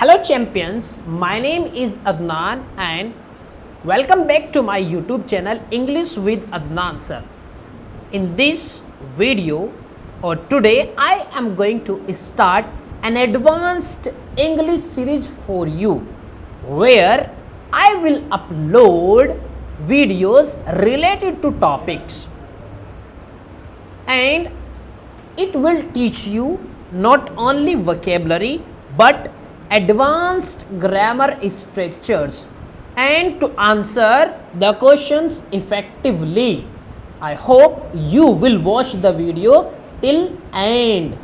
Hello champions, my name is Adnan and welcome back to my YouTube channel English with Adnan sir. In this video or today I am going to start an advanced English series for you where I will upload videos related to topics and it will teach you not only vocabulary but advanced grammar structures and to answer the questions effectively. I hope you will watch the video till end.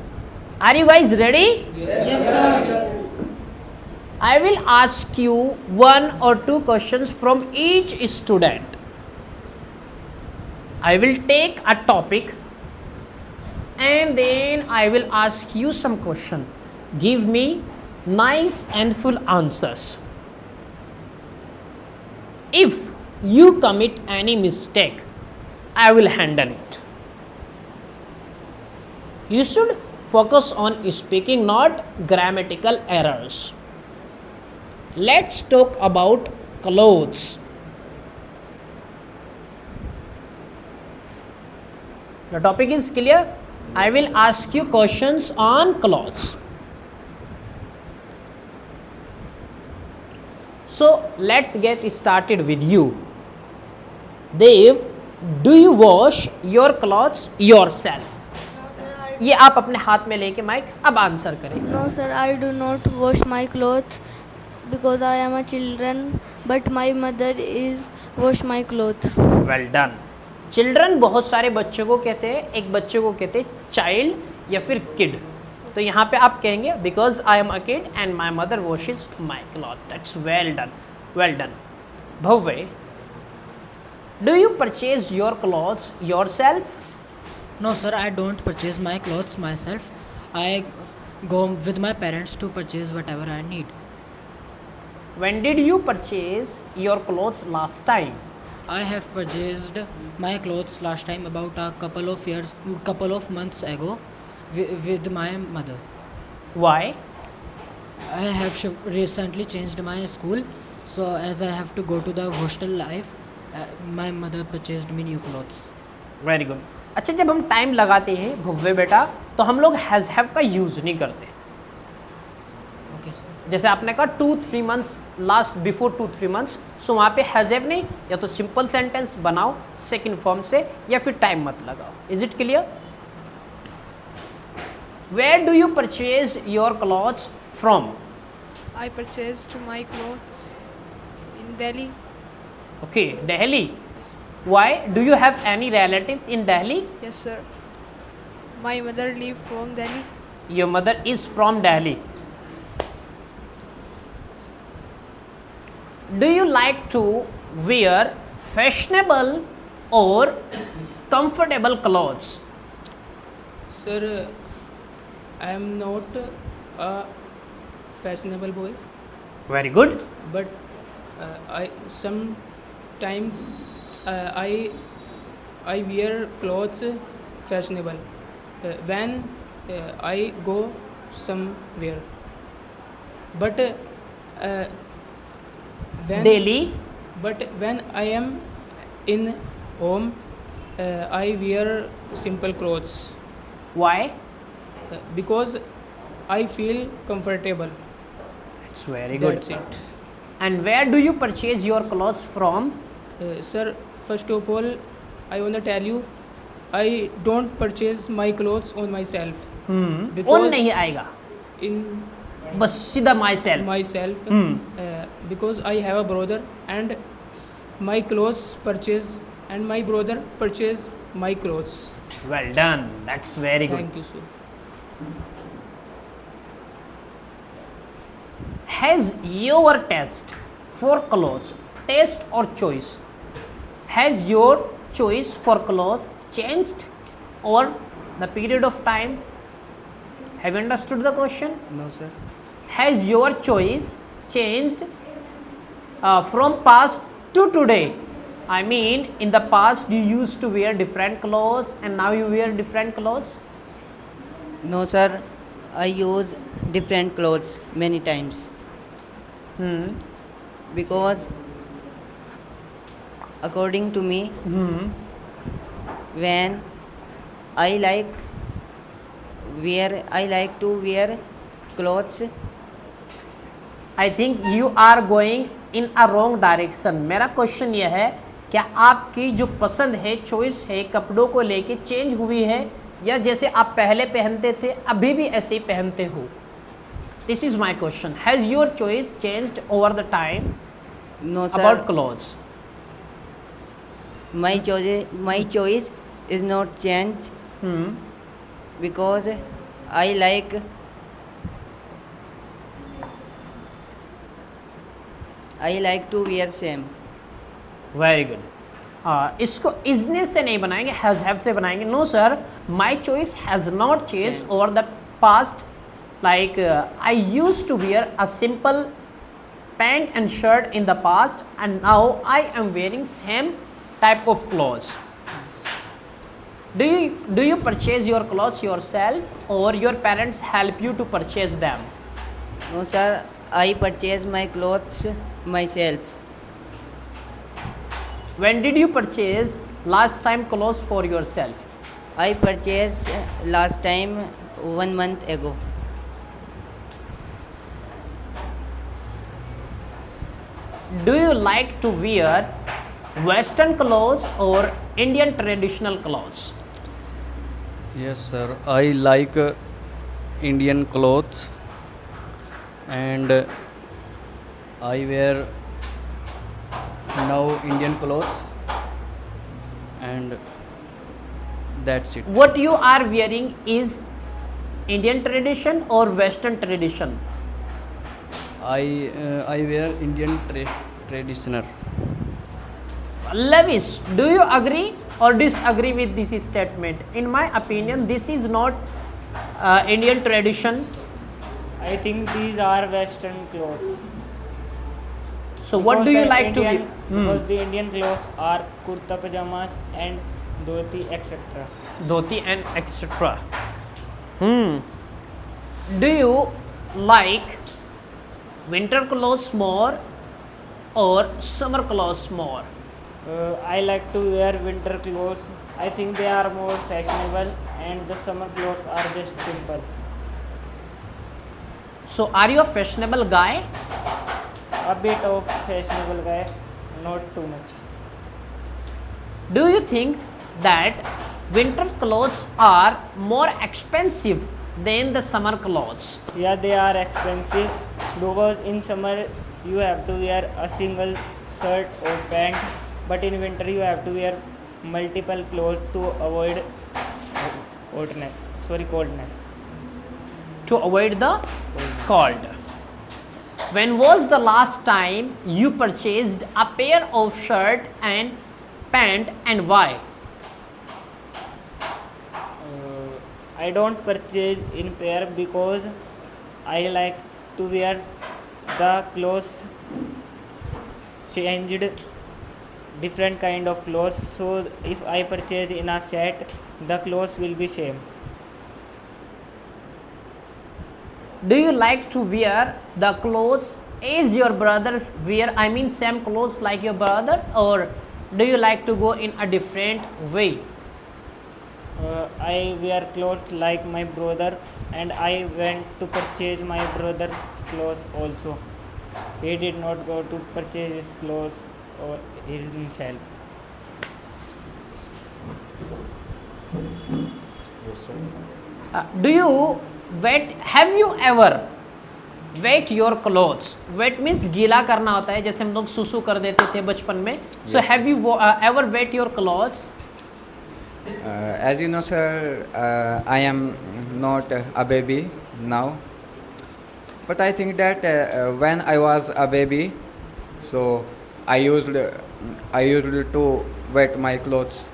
Are you guys ready? Yes, sir. I will ask you one or two questions from each student. I will take a topic and then I will ask you some question. Give me nice and full answers. If you commit any mistake, I will handle it. You should focus on speaking, not grammatical errors. Let's talk about clothes. The topic is clear. I will ask you questions on clothes. So let's get started with you. Dev, do you wash your clothes yourself? No, sir. ये आप अपने हाथ में लेके mic अब answer करें. No, sir. I do not wash my clothes because I am a children. But my mother is wash my clothes. Well done. Children बहुत सारे बच्चों को कहते हैं, एक बच्चे को कहते हैं चाइल्ड या फिर किड. तो यहाँ पे आप कहेंगे because I am a kid and my mother washes my cloth. That's well done, well done. Bhavya, do you purchase your clothes your self? No, sir, I don't purchase my clothes myself. I go with my parents to purchase whatever I need. When did you purchase your clothes last time? I have purchased my clothes last time about a couple of months ago with my mother. Why? I have recently changed my school, so as I have to go to the hostel life, my mother purchased me new clothes. Very good. अच्छा, जब हम time लगाते हैं भव्य बेटा तो हम लोग has have का यूज़ नहीं करते. Okay, sir. जैसे आपने कहा 2-3 months, last before 2-3 months, so वहाँ पे हैज़ हैव नहीं, या तो सिंपल सेंटेंस बनाओ सेकंड फॉर्म से या फिर टाइम मत लगाओ. Is it clear? Where do you purchase your clothes from? I purchased my clothes in Delhi. Okay, Delhi. Why? Do you have any relatives in Delhi? Yes, sir. My mother live from Delhi. Your mother is from Delhi. Do you like to wear fashionable or comfortable clothes? Sir, I am not a fashionable boy, Very good. but I sometimes I wear clothes fashionable when I go somewhere. But Delhi. when I am in home, I wear simple clothes. Why? Because I feel comfortable. It's very good. That's it. And where do you purchase your clothes from? Sir, first of all, I want to tell you, I don't purchase my clothes on myself. On नहीं आएगा, In बस सीधा myself. myself, because I have a brother and my clothes purchase and my brother purchase my clothes. Well done. That's very good. Thank you, sir. Has your taste for clothes, taste or choice, has your choice for clothes changed over the period of time? Have you understood the question? No, sir. Has your choice changed from past to today? I mean, in the past you used to wear different clothes and now you wear different clothes? No, sir. I use different clothes many times. Hmm. because according to me, Hmm. when I like I like to wear clothes. I think you are going in a wrong direction. मेरा question यह है, क्या आपकी जो पसंद है, choice है, कपड़ों को लेके चेंज हुई है, या जैसे आप पहले पहनते थे अभी भी ऐसे ही पहनते हो? This is my question. Has your choice changed over the time No, sir. About clothes? My choice is not changed because I like to wear same. Very good. इसको इजने से नहीं बनाएंगे, हैज़ हैव से बनाएंगे। No sir, my choice has not change over the past. Like I use to wear a simple pant and shirt in the past, and now I am wearing same type of clothes. Do you purchase your clothes yourself or your parents help you to purchase them? No, sir. I purchase my clothes myself. When did you purchase last time clothes for yourself? I purchased last time 1 month ago. Do you like to wear western clothes or Indian traditional clothes? Yes, sir. I like Indian clothes, and I wear now Indian clothes, and that's it. What you are wearing is Indian tradition or western tradition? I wear Indian traditional. Levis, do you agree or disagree with this statement? In my opinion, this is not Indian tradition. I think these are Western clothes. So what do you like to wear? Because the Indian clothes are kurta pajamas and dhoti, etc. Dhoti and etc. Do you like winter clothes more or summer clothes more? I like to wear winter clothes. I think they are more fashionable, and the summer clothes are just simple. So are you a fashionable guy? A bit of fashionable guy, not too much. Do you think that winter clothes are more expensive than the summer clothes? Yeah, they are expensive because in summer you have to wear a single shirt or pant, but in winter you have to wear multiple clothes to avoid coldness. To avoid the cold. When was the last time you purchased a pair of shirt and pant, and why? I don't purchase in pair because I like to wear the clothes changed, different kind of clothes. So if I purchase in a set, the clothes will be same. Do you like to wear the clothes as your brother wear? I mean same clothes like your brother, or do you like to go in a different way? I wear clothes like my brother, and I went to purchase my brother's clothes also. He did not go to purchase his clothes or himself. Do you wet? Have you ever wet your clothes? Wet means गीला करना होता है, जैसे हम लोग सुसु कर देते थे बचपन में. So have you ever wet your clothes? As you know, sir, I am not a baby now, but I think that when I was a baby, so I used to wet my clothes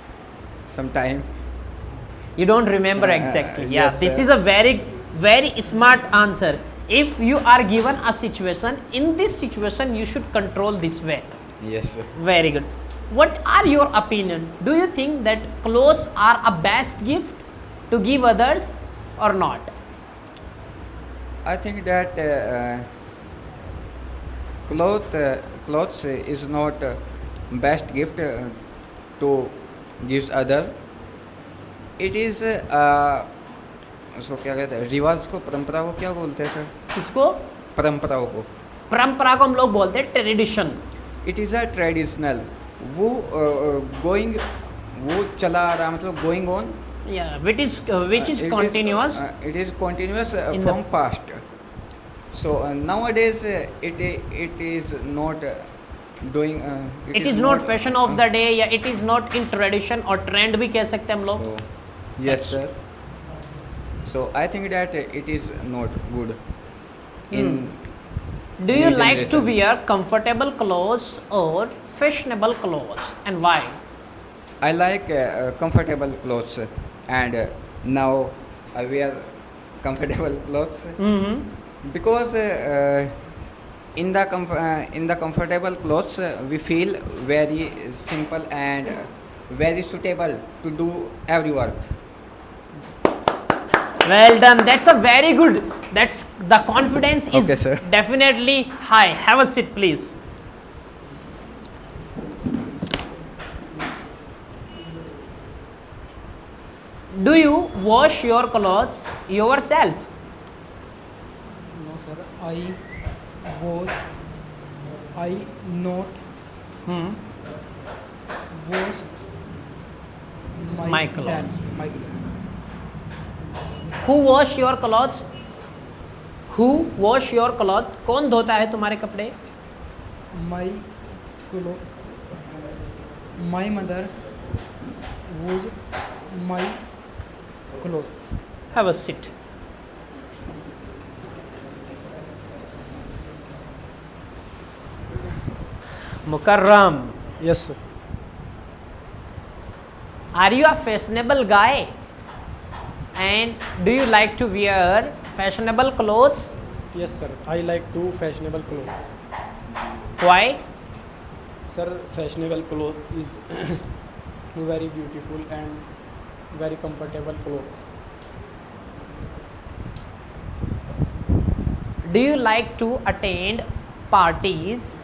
sometime. You don't remember exactly. Yeah, yes, this sir. is a very, very smart answer. If you are given a situation, in this situation you should control this way. Yes, sir. Very good. What are your opinion? Do you think that clothes are a best gift to give others or not? I think that clothes is not best gift to gives other. It is उसको क्या कहते हैं, रिवाज को, परंपरा को क्या बोलते हैं सर? किसको? परंपराओं को। परंपरा को हम लोग बोलते हैं tradition. It is a traditional, वो गोइंग, वो चला आ रहा, मतलब going on, which is continuous. It is continuous In from the past. So nowadays it is not doing. it is not fashion of the day, या it is not in tradition और trend भी कह सकते हैं हम लोग। So, yes sir. So I think that it is not good. In Do you new like to generation. wear comfortable clothes or fashionable clothes, and why? I like comfortable clothes, and now I wear comfortable clothes because in the comfortable clothes we feel very simple and very suitable to do every work. Well done. That's a very good. That's the confidence is Okay, sir. definitely high. Have a seat, please. Do you wash your clothes yourself? No, sir. I not wash My clothes. my clothes. Who wash your clothes? Who wash your clothes? कौन धोता है तुम्हारे कपड़े? My clothes. My mother wash my clothes. Have a seat. Mukarram, Yes, sir. are you a fashionable guy? And do you like to wear fashionable clothes? Yes, sir. I like to fashionable clothes. Why? Sir, fashionable clothes is very beautiful and very comfortable clothes. Do you like to attend parties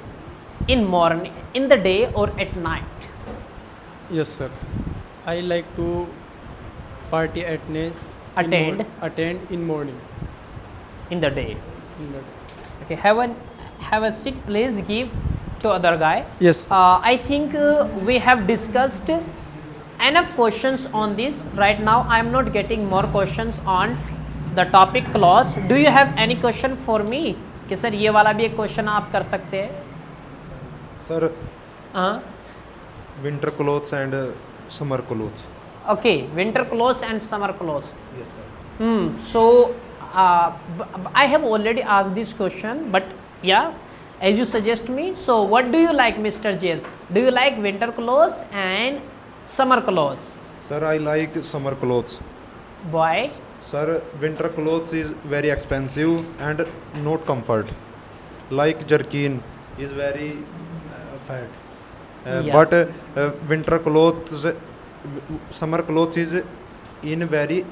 in morning, in the day or at night? Yes, sir. I like to party attend Attend in morning. in the day. In the Okay, have a seat, please. Give to other guy. Yes. I think we have discussed enough questions on this. Right now, I am not getting more questions on the topic clothes. Do you have any question for me? कि sir ये वाला भी एक question आप कर सकते हैं। Sir, हाँ, winter clothes and summer clothes. okay, winter clothes and summer clothes. Yes, sir. So I have already asked this question, but yeah, as you suggest me. So what do you like, Mr. Jain? Do you like winter clothes and summer clothes? Sir, I like summer clothes. Why? Sir, winter clothes is very expensive and not comfort. Like jerkin is very fat. Yeah. But winter clothes, summer clothes is very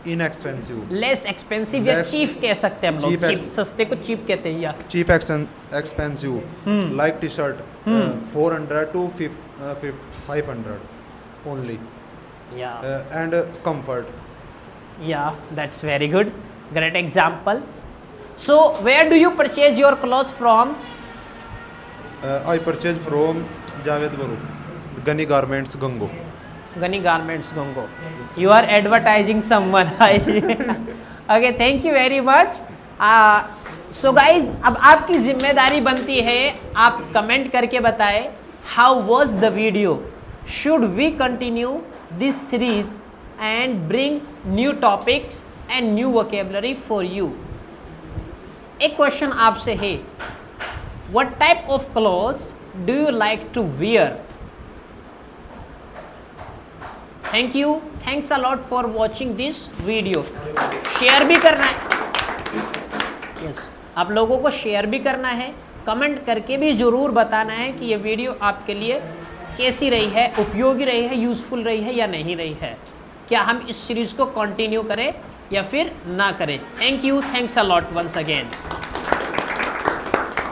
inexpensive. Less expensive या Less- cheap कह सकते हैं हम लोग। cheap cheap, ex- सस्ते को cheap कहते हैं या। Cheap expensive. Like t-shirt, 400 to 500 only. Yeah, And comfort. yeah, that's very good. Great example. So where do you purchase your clothes from? I purchased from Javed Baru, Gani Garments, Gango. Gani Garments, Gongo. You are advertising someone. Okay, thank you very much. So guys, अब आपकी जिम्मेदारी बनती है आप comment करके बताएं how was the video. Should we continue this series and bring new topics and new vocabulary for you? एक question आपसे है, what type of clothes do you like to wear? Thank you. Thanks a lot for watching this video. Share भी करना है। Yes, आप लोगों को share भी करना है, कमेंट करके भी ज़रूर बताना है कि ये वीडियो आपके लिए कैसी रही है, उपयोगी रही है, यूज़फुल रही है या नहीं रही है। क्या हम इस सीरीज़ को कंटिन्यू करें या फिर ना करें। Thank you, thanks a lot once again.